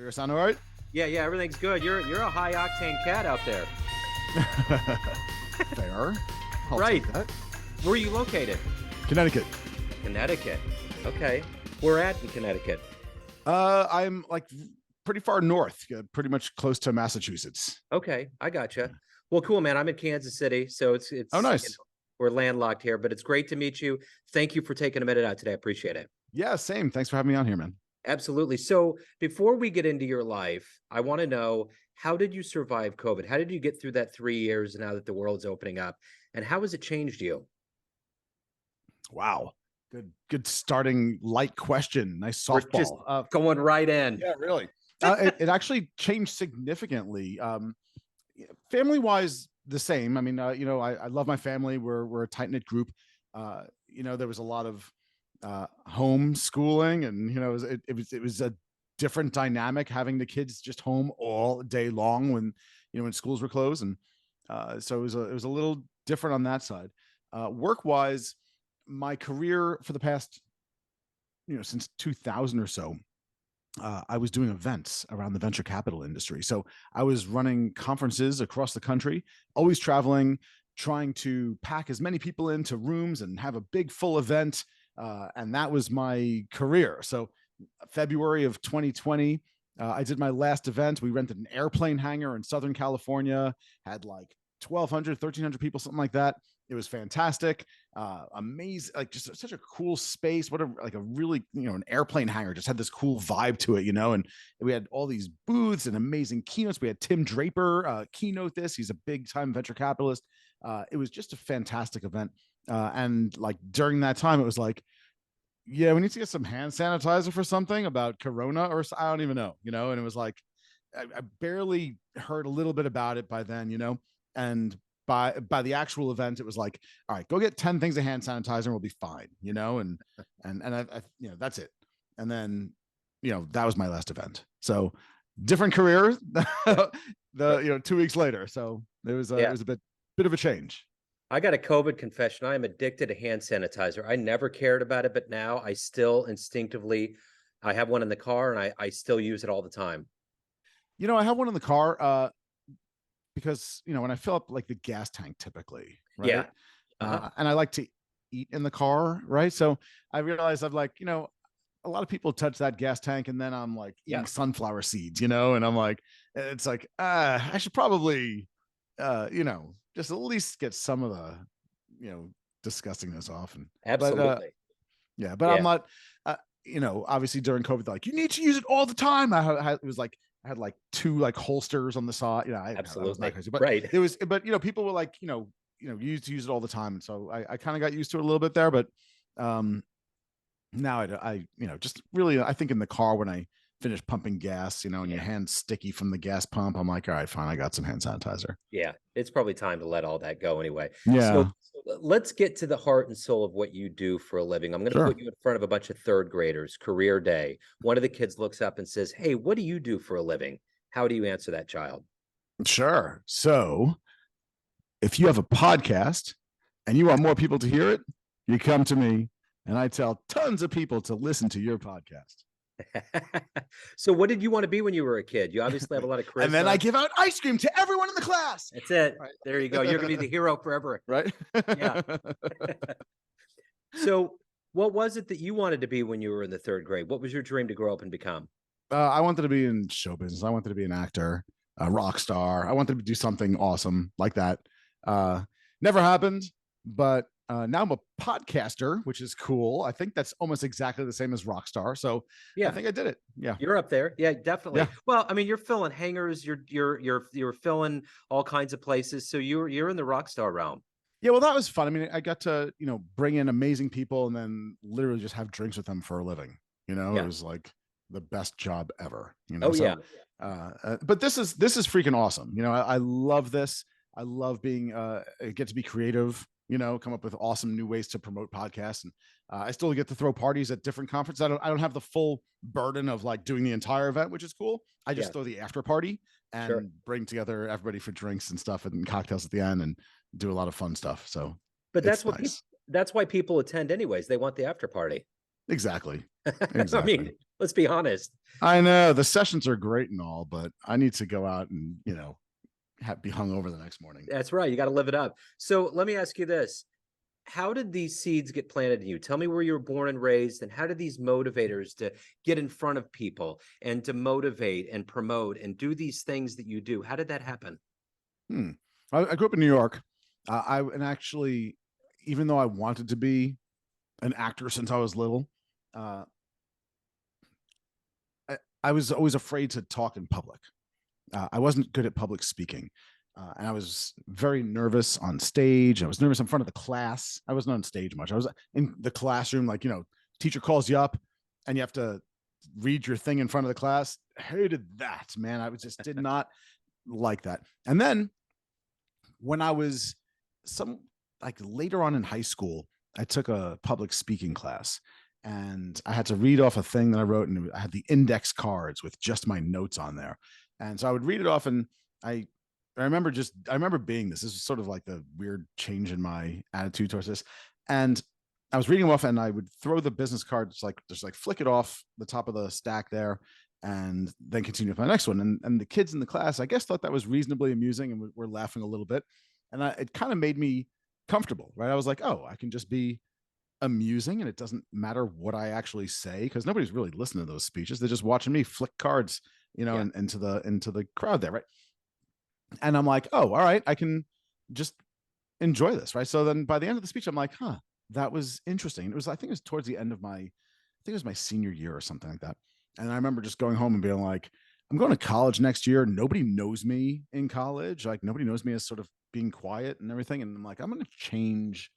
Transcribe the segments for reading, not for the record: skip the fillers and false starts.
Your sound all right? Yeah, everything's good. You're a high octane cat out there. Fair. I'll Right. take that. Where are you located? Connecticut. Connecticut. Okay. Where at in Connecticut? I'm like pretty far north, pretty much close to Massachusetts. Okay, I gotcha. Well, cool, man. I'm in Kansas City, so it's Oh, nice. we're landlocked here, but it's great to meet you. Thank you for taking a minute out today. I appreciate it. Yeah, same. Thanks for having me on here, man. Absolutely. So before we get into your life, I want to know, how did you survive COVID? How did you get through that 3 years now that the world's opening up? And how has it changed you? Wow. Good starting light question. Nice We're just softball. going right in. Yeah, really. It actually changed significantly. Family wise, the same. I mean, I love my family. We're a tight knit group. There was a lot of homeschooling, and it was a different dynamic having the kids just home all day long when schools were closed, and so it was a little different on that side. Work wise, my career for the past since 2000 or so, I was doing events around the venture capital industry. So I was running conferences across the country, always traveling, trying to pack as many people into rooms and have a big full event. And that was my career. So February of 2020, I did my last event. We rented an airplane hangar in Southern California, had like 1,200, 1,300 people, something like that. It was fantastic. Amazing. Like just such a cool space. What a really, an airplane hangar just had this cool vibe to it, and we had all these booths and amazing keynotes. We had Tim Draper keynote this. He's a big time venture capitalist. It was just a fantastic event. And like during that time, it was like, yeah, we need to get some hand sanitizer for something about Corona, or I don't even know, and it was like, I barely heard a little bit about it by then, and by the actual event, it was like, all right, go get 10 things of hand sanitizer and we'll be fine, and I that's it. And then, that was my last event. So different career, 2 weeks later. So it was a bit of a change. I got a COVID confession. I am addicted to hand sanitizer. I never cared about it, but now I still instinctively, I have one in the car and I still use it all the time. I have one in the car because, when I fill up like the gas tank typically, right? Yeah. And I like to eat in the car, right? So I realized I've like, a lot of people touch that gas tank and then I'm like eating sunflower seeds, and I'm like, it's like, I should probably, just at least get some of the, disgustingness off. And Absolutely. But I'm not, obviously during COVID, they're like, you need to use it all the time. It was like, I had like 2 like holsters on the side. Absolutely. Crazy, but right. it was, but people were like, you used to use it all the time. And so I kind of got used to it a little bit there, but now I just really, I think in the car when I finish pumping gas, and your hand's sticky from the gas pump, I'm like, all right, fine, I got some hand sanitizer. Yeah, it's probably time to let all that go anyway. Yeah. So let's get to the heart and soul of what you do for a living. I'm going to put you in front of a bunch of third graders, career day. One of the kids looks up and says, hey, what do you do for a living? How do you answer that child? Sure. So if you have a podcast and you want more people to hear it, you come to me and I tell tons of people to listen to your podcast. So what did you want to be when you were a kid? You obviously have a lot of charisma. And then I give out ice cream to everyone in the class. That's it. Right. There you go. You're going to be the hero forever. Right. Yeah. So what was it that you wanted to be when you were in the third grade? What was your dream to grow up and become? I wanted to be in show business. I wanted to be an actor, a rock star. I wanted to do something awesome like that. Never happened, but now I'm a podcaster, which is cool. I think that's almost exactly the same as rock star. So yeah, I think I did it. Yeah, you're up there. Yeah, definitely. Yeah. Well, I mean, you're filling hangars. You're filling all kinds of places. So you're in the rock star realm. Yeah, well, that was fun. I mean, I got to bring in amazing people and then literally just have drinks with them for a living. It was like the best job ever. Oh so, yeah. But this is freaking awesome. I love this. I love being get to be creative. Come up with awesome new ways to promote podcasts. And I still get to throw parties at different conferences. I don't have the full burden of like doing the entire event, which is cool. I just throw the after party and bring together everybody for drinks and stuff and cocktails at the end and do a lot of fun stuff. So, but that's what nice. That's why people attend anyways. They want the after party. Exactly. I Exactly. mean, let's be honest. I know the sessions are great and all, but I need to go out and, be hung over the next morning. That's right. You got to live it up. So let me ask you this. How did these seeds get planted in you? Tell me where you were born and raised, and how did these motivators to get in front of people and to motivate and promote and do these things that you do? How did that happen? I grew up in New York. And actually, even though I wanted to be an actor since I was little, uh, I was always afraid to talk in public. I wasn't good at public speaking. And I was very nervous on stage. I was nervous in front of the class. I wasn't on stage much. I was in the classroom, like, teacher calls you up and you have to read your thing in front of the class. I hated that, man. I just did not like that. And then when I was some like later on in high school, I took a public speaking class and I had to read off a thing that I wrote, and I had the index cards with just my notes on there. And so I would read it off, and I I remember being this. This was sort of like the weird change in my attitude towards this. And I was reading them off, and I would throw the business card, just like flick it off the top of the stack there, and then continue with my next one. And the kids in the class, I guess, thought that was reasonably amusing, and were laughing a little bit. And it kind of made me comfortable, right? I was like, oh, I can just be amusing, and it doesn't matter what I actually say, because nobody's really listening to those speeches. They're just watching me flick cards, Yeah. into the crowd there, right? And I'm like, oh, all right, I can just enjoy this, right? So then by the end of the speech, I'm like, huh, that was interesting. And I think it was towards the end of I think it was my senior year or something like that. And I remember just going home and being like, I'm going to college next year. Nobody knows me in college. Like, nobody knows me as sort of being quiet and everything. And I'm like, I'm going to change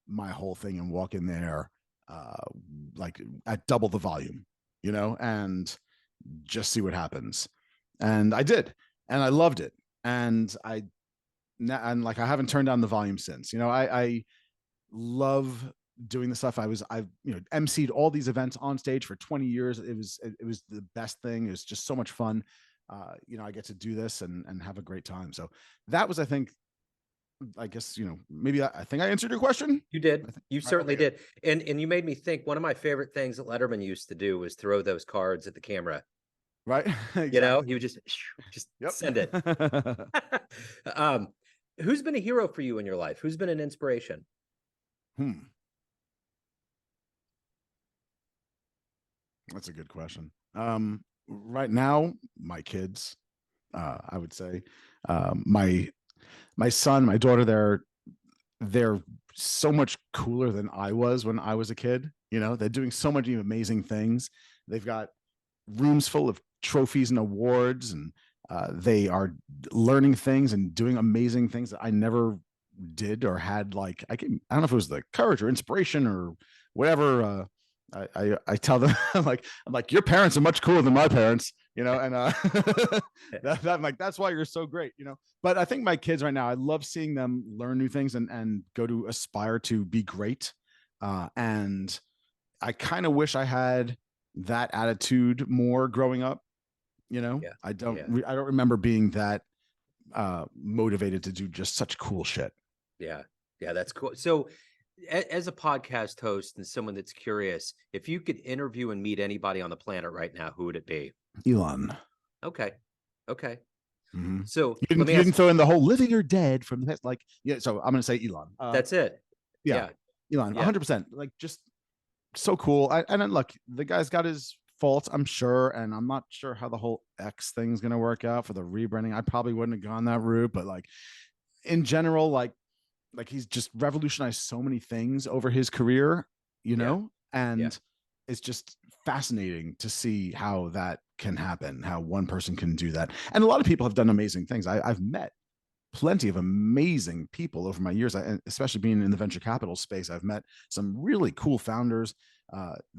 my whole thing and walk in there, uh, like at double the volume, and just see what happens. And I did, and I loved it. And like, I haven't turned down the volume since. I love doing the stuff. I've emceed all these events on stage for 20 years. It was the best thing. It was just so much fun. I get to do this and have a great time. So that was, I guess, maybe I think I answered your question. You did. I think, You all right, certainly okay, good. did. And you made me think one of my favorite things that Letterman used to do was throw those cards at the camera. Right. He would Exactly. just Yep. send it. um, who's been a hero for you in your life? Who's been an inspiration? Hmm. That's a good question. Right now, my kids, I would say, my son, my daughter, they're so much cooler than I was when I was a kid. They're doing so many amazing things. They've got rooms full of trophies and awards, and they are learning things and doing amazing things that I never did or had. Like, I don't know if it was the courage or inspiration or whatever. I tell them, I'm like, your parents are much cooler than my parents, and I'm like, that's why you're so great. But I think my kids right now, I love seeing them learn new things and go to aspire to be great. And I kind of wish I had that attitude more growing up. Yeah. I don't Yeah. I don't remember being that motivated to do just such cool shit. Yeah. Yeah. That's cool. So, as a podcast host and someone that's curious, if you could interview and meet anybody on the planet right now, who would it be? Elon. Okay. Okay. Mm-hmm. So You let didn't me you didn't ask. throw in the whole living or dead from the past, like, yeah. So I'm gonna say Elon. That's it. Yeah, Yeah. Elon, Yeah. 100%. Like, just so cool. And then look, the guy's got his faults, I'm sure, and I'm not sure how the whole X thing's gonna work out for the rebranding. I probably wouldn't have gone that route, but like, in general, like he's just revolutionized so many things over his career, Yeah. Yeah. and it's just fascinating to see how that can happen, how one person can do that. And a lot of people have done amazing things. I've met plenty of amazing people over my years, especially being in the venture capital space. I've met some really cool founders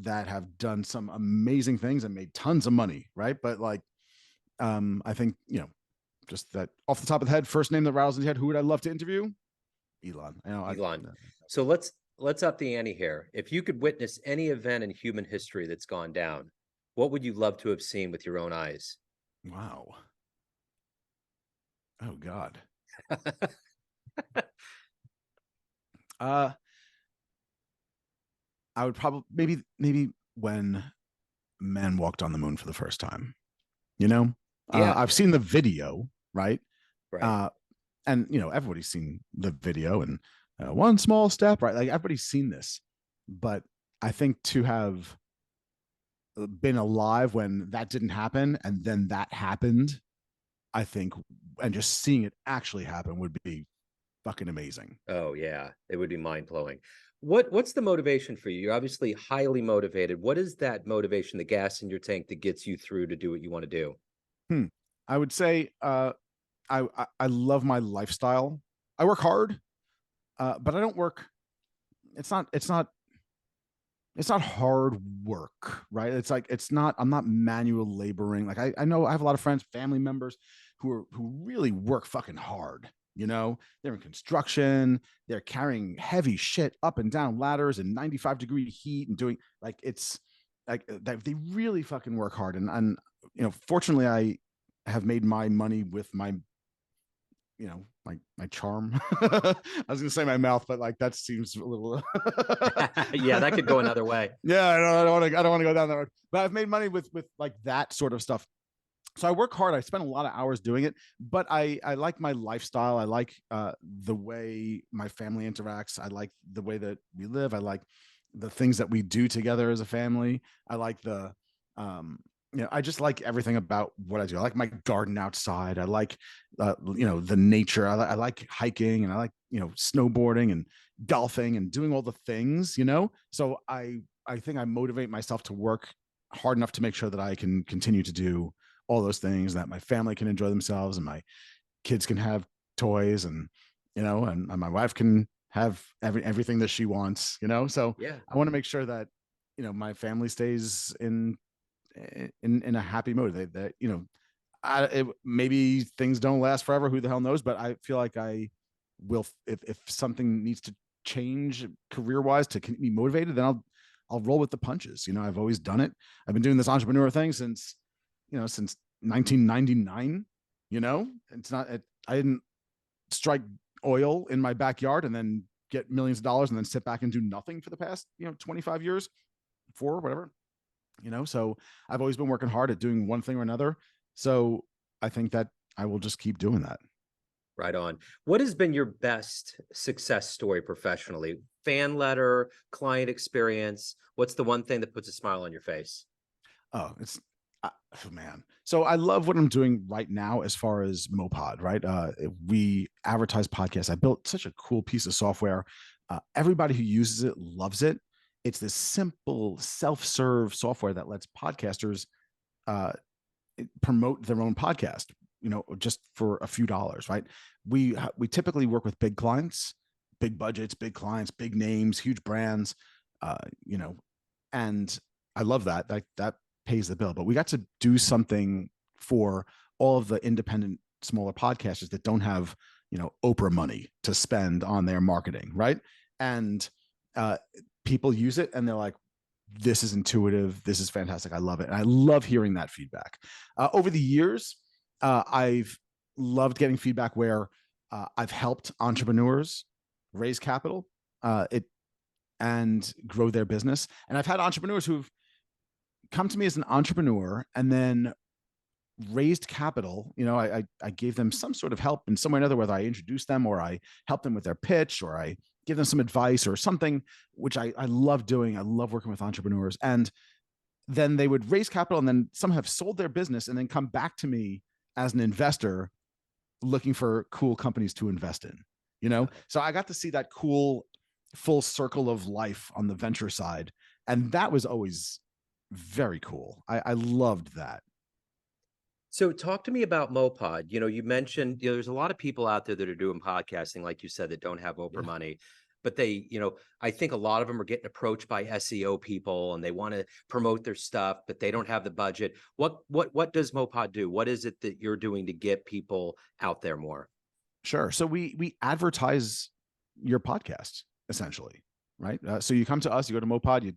that have done some amazing things and made tons of money, right? But like, I think, just that off the top of the head, first name that rattles in the head, who would I love to interview? Elon. Elon. So let's up the ante here. If you could witness any event in human history that's gone down, what would you love to have seen with your own eyes? Wow. Oh God. Uh, I would probably maybe when men walked on the moon for the first time. You know, Yeah, I've seen the video, right? right. Uh, and everybody's seen the video, and one small step, right? Like everybody's seen this, but I think to have been alive when that didn't happen and then that happened, I think, and just seeing it actually happen would be fucking amazing. Oh yeah, it would be mind-blowing. What's the motivation for you? You're obviously highly motivated. What is that motivation, the gas in your tank that gets you through to do what you want to do? Hmm. I would say I love my lifestyle. I work hard, but I don't work. It's not. It's not hard work, right? It's like it's not. I'm not manual laboring. Like I know I have a lot of friends, family members who really work fucking hard. They're in construction. They're carrying heavy shit up and down ladders in 95-degree heat and doing like it's like they really fucking work hard. And fortunately, I have made my money with my charm. I was gonna say my mouth, but like that seems a little Yeah, that could go another way. yeah, I don't want to go down that road. But I've made money with like that sort of stuff. So I work hard. I spend a lot of hours doing it, but I like my lifestyle. I like the way my family interacts. I like the way that we live. I like the things that we do together as a family. I like um I just like everything about what I do. I like my garden outside. I like the nature. I like hiking, and I like snowboarding and golfing and doing all the things. So I think I motivate myself to work hard enough to make sure that I can continue to do all those things, that my family can enjoy themselves and my kids can have toys, and my wife can have everything that she wants. So Yeah. I want to make sure that my family stays in a happy mode. That maybe things don't last forever, who the hell knows, but I feel like I will. If something needs to change career wise to keep me motivated, then I'll roll with the punches. I've always done it. I've been doing this entrepreneur thing since 1999. It's not I didn't strike oil in my backyard and then get millions of dollars and then sit back and do nothing for the past 25 years, whatever. So I've always been working hard at doing one thing or another. So I think that I will just keep doing that. Right on. What has been your best success story professionally? Fan letter, client experience. What's the one thing that puts a smile on your face? Oh, oh, man. So I love what I'm doing right now as far as Mopod, right? We advertise podcasts. I built such a cool piece of software. Everybody who uses it loves it. It's this simple self-serve software that lets podcasters uh, promote their own podcast, just for a few dollars, right? We typically work with big clients, big budgets, big clients, big names, huge brands, uh, you know, and I love that. That pays the bill. But we got to do something for all of the independent, smaller podcasters that don't have, Oprah money to spend on their marketing, right? And uh, people use it, and they're like, this is intuitive. This is fantastic. I love it. And I love hearing that feedback. Over the years, I've loved getting feedback where I've helped entrepreneurs raise capital it and grow their business. And I've had entrepreneurs who've come to me as an entrepreneur and then raised capital. I gave them some sort of help in some way or another, whether I introduced them or I helped them with their pitch or I give them some advice or something, which I love doing. I love working with entrepreneurs. And then they would raise capital and then some have sold their business and then come back to me as an investor looking for cool companies to invest in. So I got to see that cool full circle of life on the venture side. And that was always very cool. I loved that. So talk to me about Mopod. You mentioned, there's a lot of people out there that are doing podcasting, like you said, that don't have Oprah Yeah. money. But I think a lot of them are getting approached by SEO people and they want to promote their stuff, but they don't have the budget. What does Mopod do? What is it that you're doing to get people out there more? Sure. So we advertise your podcast essentially, right? So you come to us, you go to Mopod,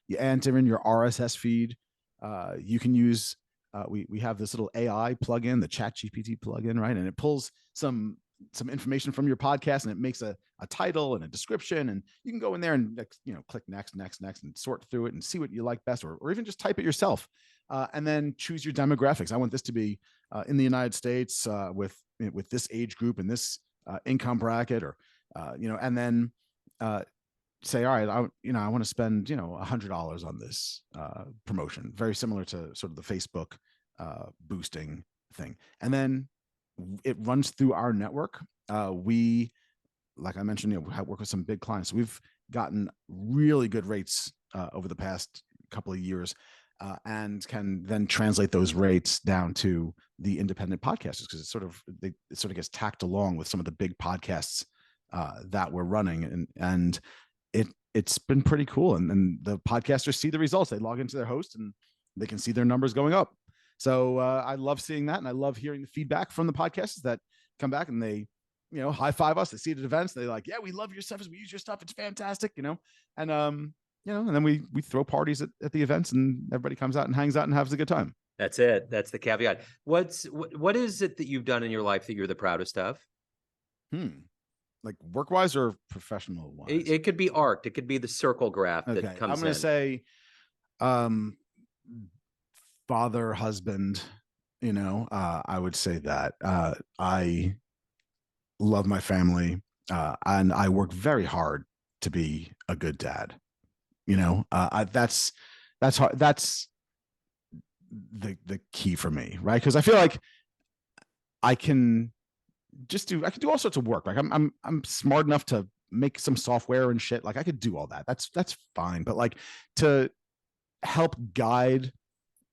you enter in your RSS feed. You can use we have this little AI plugin, the Chat GPT plugin, right? And it pulls some some information from your podcast, and it makes a title and a description, and you can go in there and, you know, click next, and sort through it and see what you like best, or even just type it yourself, and then choose your demographics. I want this to be in the United States, with this age group and this income bracket, or you know, and then say, all right, I want to spend, you know, $100 on this promotion, very similar to sort of the Facebook boosting thing, and then it runs through our network. We, like I mentioned, you know, work with some big clients. We've gotten really good rates over the past couple of years, and can then translate those rates down to the independent podcasters, because it sort of gets tacked along with some of the big podcasts that we're running, and it's been pretty cool. And the podcasters see the results. They log into their host and they can see their numbers going up. So I love seeing that, and I love hearing the feedback from the podcasters that come back and they, you know, high five us. They see it at events. They're like, "Yeah, we love your stuff. We use your stuff. It's fantastic," you know. And you know, and then we throw parties at the events, and everybody comes out and hangs out and has a good time. That's it. That's the caveat. What is it that you've done in your life that you're the proudest of? Like work wise or professional wise? It could be art. It could be the circle graph that Okay, comes I'm going to say, father, husband. You know, I would say that I love my family, and I work very hard to be a good dad. You know, that's hard. That's the key for me, right? Because I feel like I can I could do all sorts of work. Like I'm smart enough to make some software and shit. Like I could do all that. That's fine. But like, to help guide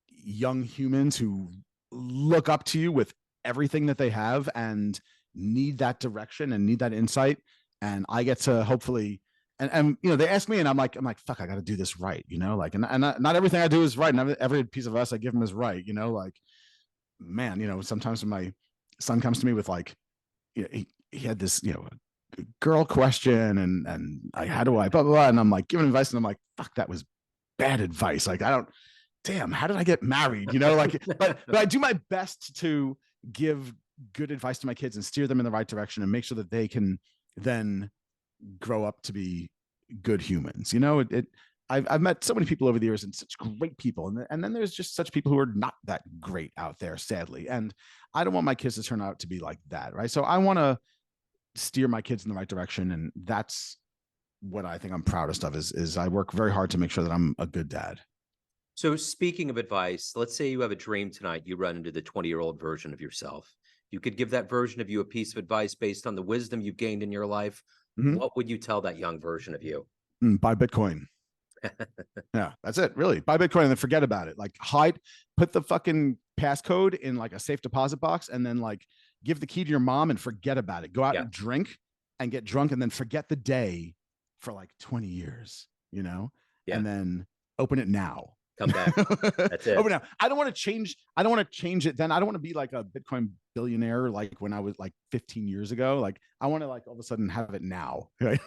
young humans who look up to you with everything that they have and need that direction and need that insight, and I get to hopefully, and you know, they ask me, and I'm like, fuck, I got to do this right, you know, like, and not everything I do is right, and every piece of advice I give them is right, you know, like, man, you know, sometimes when my son comes to me with like, you know, he had this, you know, girl question, and like, how do I blah blah blah, and I'm like giving advice, and I'm like, fuck, that was bad advice. Like, I don't, damn, how did I get married? You know, like, but I do my best to give good advice to my kids and steer them in the right direction and make sure that they can then grow up to be good humans. You know, I've met so many people over the years, and such great people, and then there's just such people who are not that great out there, sadly. And I don't want my kids to turn out to be like that, right? So I want to steer my kids in the right direction, and that's what I think I'm proudest of. Is I work very hard to make sure that I'm a good dad. So speaking of advice, let's say you have a dream tonight, you run into the 20-year-old version of yourself. You could give that version of you a piece of advice based on the wisdom you've gained in your life. Mm-hmm. What would you tell that young version of you? Buy Bitcoin. Yeah, that's it. Really, buy Bitcoin and then forget about it. Like, put the fucking passcode in like a safe deposit box, and then like give the key to your mom and forget about it. Go out and drink and get drunk, and then forget the day for like 20 years, you know, and then open it now. Come back. That's it. Open now. I don't want to change. I don't want to change it. Then I don't want to be like a Bitcoin billionaire like when I was like 15 years ago. Like, I want to like all of a sudden have it now. Right?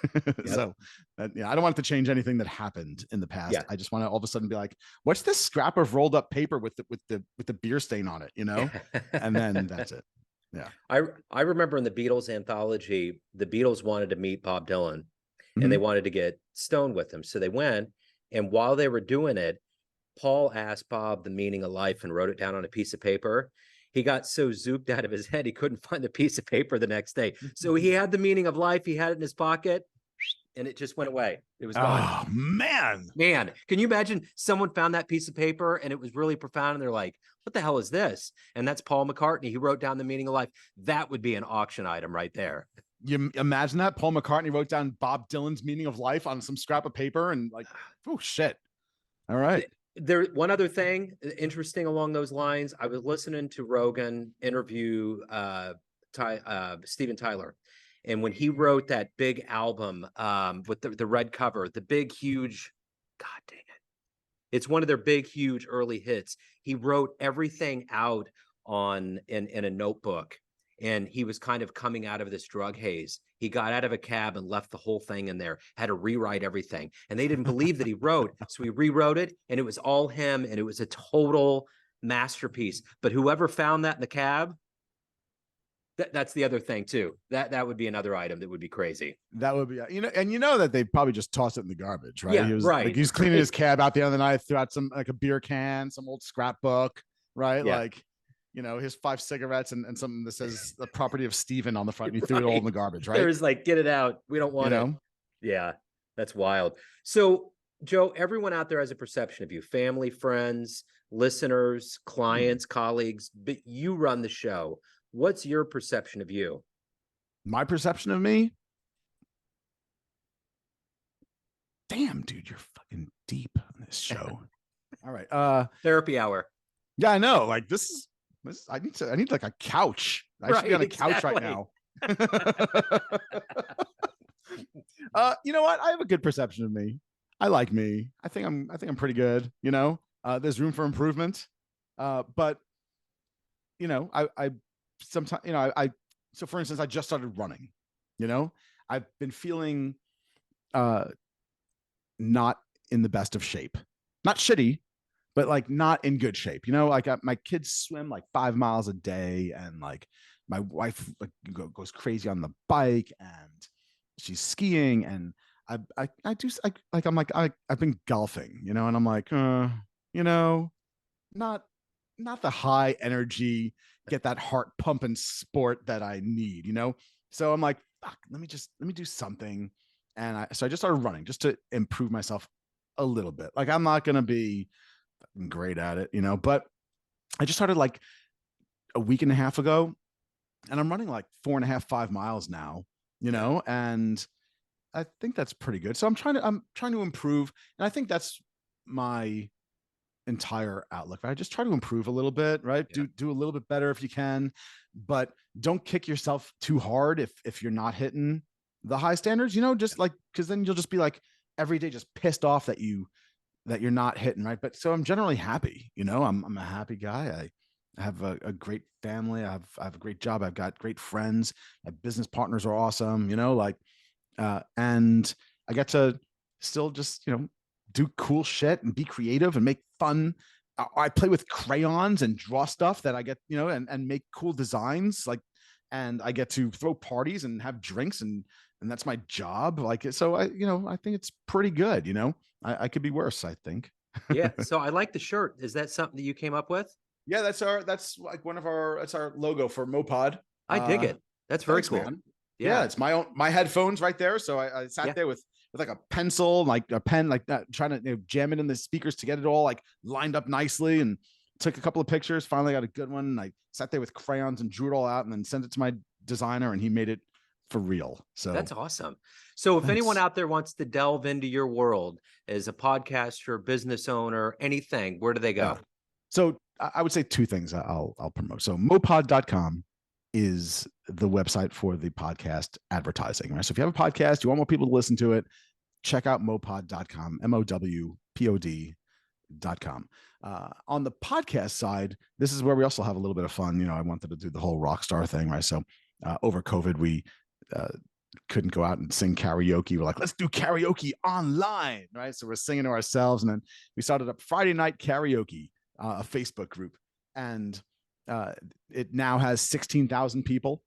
So I don't want to change anything that happened in the past. I just want to all of a sudden be like, what's this scrap of rolled up paper with the beer stain on it, you know? And then that's it. Yeah. I remember in the Beatles anthology, the Beatles wanted to meet Bob Dylan, and they wanted to get stoned with him. So they went, and while they were doing it, Paul asked Bob the meaning of life and wrote it down on a piece of paper. He got so zooped out of his head, he couldn't find the piece of paper the next day. So he had the meaning of life. He had it in his pocket, and it just went away. It was gone. Oh, man. Can you imagine someone found that piece of paper and it was really profound, and they're like, what the hell is this? And that's Paul McCartney. He wrote down the meaning of life. That would be an auction item right there. You imagine that? Paul McCartney wrote down Bob Dylan's meaning of life on some scrap of paper, and like, oh, shit. All right. One other thing interesting along those lines, I was listening to Rogan interview Steven Tyler, and when he wrote that big album with the red cover, the big huge, god dang it, it's one of their big huge early hits. He wrote everything out in a notebook, and he was kind of coming out of this drug haze. He got out of a cab and left the whole thing in there, had to rewrite everything. And they didn't believe that he wrote. So he rewrote it, and it was all him, and it was a total masterpiece. But whoever found that in the cab, That's the other thing too. That would be another item that would be crazy. That would be, and you know that they probably just tossed it in the garbage, right? Yeah, He was right. like, he's cleaning his cab out the end of the night, threw out some like a beer can, some old scrapbook, right? Yeah. Like, his 5 cigarettes and something that says the property of Stephen on the front. And he threw it all in the garbage, right? There's like, get it out. We don't want it. Yeah, that's wild. So, Joe, everyone out there has a perception of you, family, friends, listeners, clients, colleagues, but you run the show. What's your perception of you? My perception of me? Damn, dude, you're fucking deep on this show. All right. Therapy hour. Yeah, I know. Like this I need like a couch. I should be on a couch right now. You know what? I have a good perception of me. I like me. I think I'm pretty good, There's room for improvement. But I sometimes, so for instance, I just started running, I've been feeling not in the best of shape, not shitty, but like not in good shape. Like my kids swim like 5 miles a day, and like my wife like goes crazy on the bike, and she's skiing, and I've been golfing, and I'm like, not the high energy, get that heart pumping sport that I need, So I'm like, fuck, let me do something. And so I just started running just to improve myself a little bit. Like I'm not going to be great at it, but I just started like a week and a half ago, and I'm running like 4.5, 5 miles now, and I think that's pretty good. So I'm trying to improve. And I think that's my entire outlook. Right? I just try to improve a little bit, right? Yeah. Do a little bit better if you can, but don't kick yourself too hard if you're not hitting the high standards, just like, because then you'll just be like every day just pissed off that you're not hitting, right? But so I'm generally happy, I'm a happy guy. I have a great family. I have a great job. I've got great friends. My business partners are awesome, and I get to still just, do cool shit and be creative and make fun. I play with crayons and draw stuff that I get, and make cool designs, like, and I get to throw parties and have drinks, and that's my job. Like, so I think it's pretty good. I could be worse, I think. Yeah. So I like the shirt. Is that something that you came up with? Yeah, that's like that's our logo for Mopod. I dig it. That's very cool. Man. Yeah, it's my headphones right there. So I sat there with like a pencil, like a pen, like that, trying to jam it in the speakers to get it all like lined up nicely, and took a couple of pictures. Finally got a good one. And I sat there with crayons and drew it all out, and then sent it to my designer, and he made it for real. So that's awesome. So if anyone out there wants to delve into your world as a podcaster, business owner, anything, where do they go? Yeah. So I would say 2 things I'll promote. So mopod.com is the website for the podcast advertising, right? So if you have a podcast, you want more people to listen to it, check out mopod.com, MOWPOD.com. On the podcast side, this is where we also have a little bit of fun. I wanted to do the whole rock star thing, right? So over COVID, we couldn't go out and sing karaoke. We're like, let's do karaoke online, right? So we're singing to ourselves. And then we started up Friday Night Karaoke, a Facebook group. And it now has 16,000 people.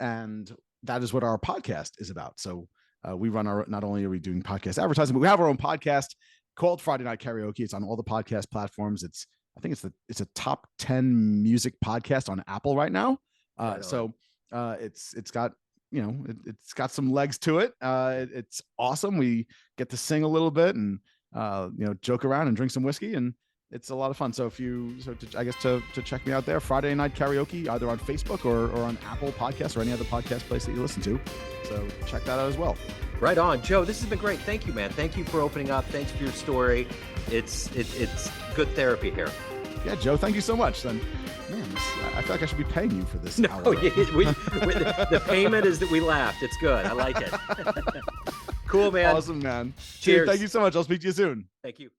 And that is what our podcast is about. So we run not only are we doing podcast advertising, but we have our own podcast called Friday Night Karaoke. It's on all the podcast platforms. I think it's a top 10 music podcast on Apple right now. So it's got, it's got some legs to it. It's awesome. We get to sing a little bit and, joke around and drink some whiskey, and it's a lot of fun. So to check me out there, Friday Night Karaoke, either on Facebook or on Apple Podcasts or any other podcast place that you listen to. So check that out as well. Right on. Joe, this has been great. Thank you, man. Thank you for opening up. Thanks for your story. It's good therapy here. Yeah, Joe, thank you so much. Then, man, I feel like I should be paying you for this. No, hour. The payment is that we laughed. It's good. I like it. Cool, man. Awesome, man. Cheers. Dude, thank you so much. I'll speak to you soon. Thank you.